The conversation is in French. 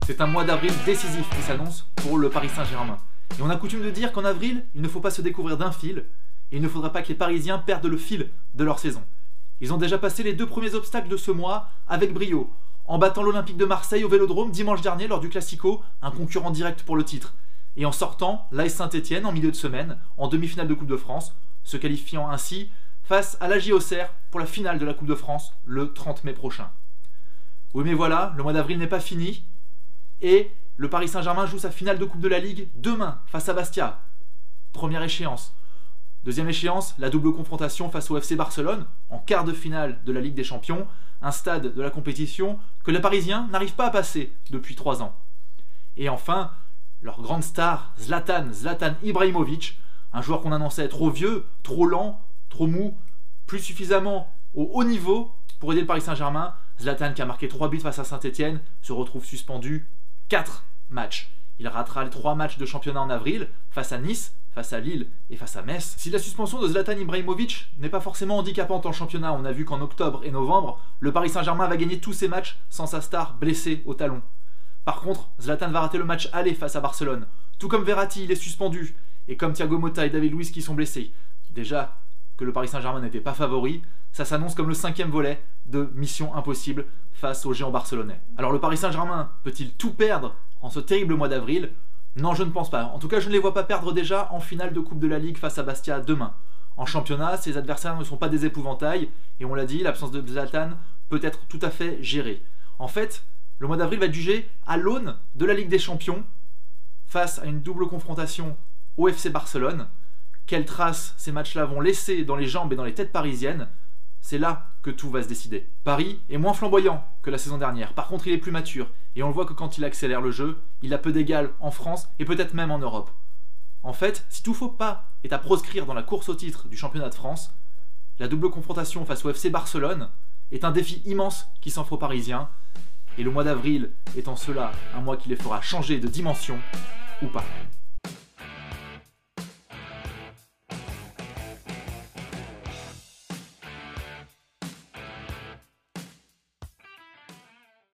C'est un mois d'avril décisif qui s'annonce pour le Paris Saint-Germain. Et on a coutume de dire qu'en avril, il ne faut pas se découvrir d'un fil, et il ne faudra pas que les Parisiens perdent le fil de leur saison. Ils ont déjà passé les 2 premiers obstacles de ce mois avec brio, en battant l'Olympique de Marseille au Vélodrome dimanche dernier lors du Classico, un concurrent direct pour le titre, et en sortant l'AS Saint-Etienne en milieu de semaine, en demi-finale de Coupe de France, se qualifiant ainsi face à la Auxerre pour la finale de la Coupe de France le 30 mai prochain. Oui mais voilà, le mois d'avril n'est pas fini, et le Paris Saint-Germain joue sa finale de Coupe de la Ligue demain face à Bastia. Première échéance. Deuxième échéance, la double confrontation face au FC Barcelone, en quart de finale de la Ligue des Champions, un stade de la compétition que les Parisiens n'arrivent pas à passer depuis 3 ans. Et enfin, leur grande star, Zlatan Ibrahimovic, un joueur qu'on annonçait trop vieux, trop lent, trop mou, plus suffisamment au haut niveau pour aider le Paris Saint-Germain. Zlatan, qui a marqué 3 buts face à Saint-Etienne, se retrouve suspendu 4 matchs. Il ratera les 3 matchs de championnat en avril, face à Nice, face à Lille et face à Metz. Si la suspension de Zlatan Ibrahimovic n'est pas forcément handicapante en championnat, on a vu qu'en octobre et novembre, le Paris Saint-Germain va gagner tous ses matchs sans sa star blessée au talon. Par contre, Zlatan va rater le match aller face à Barcelone. Tout comme Verratti, il est suspendu, et comme Thiago Motta et David Luiz qui sont blessés. Déjà que le Paris Saint-Germain n'était pas favori, ça s'annonce comme le 5e volet de Mission Impossible face aux géants barcelonais. Alors le Paris Saint-Germain peut-il tout perdre en ce terrible mois d'avril? Non, je ne pense pas. En tout cas, je ne les vois pas perdre déjà en finale de Coupe de la Ligue face à Bastia demain. En championnat, ses adversaires ne sont pas des épouvantails, et on l'a dit, l'absence de Zlatan peut être tout à fait gérée. En fait, le mois d'avril va être jugé à l'aune de la Ligue des Champions, face à une double confrontation au FC Barcelone. Quelles traces ces matchs-là vont laisser dans les jambes et dans les têtes parisiennes? C'est là que tout va se décider. Paris est moins flamboyant que la saison dernière. Par contre, il est plus mature. Et on le voit que quand il accélère le jeu, il a peu d'égal en France et peut-être même en Europe. En fait, si tout faux pas est à proscrire dans la course au titre du championnat de France, la double confrontation face au FC Barcelone est un défi immense qui s'offre aux Parisiens. Et le mois d'avril est en cela un mois qui les fera changer de dimension ou pas.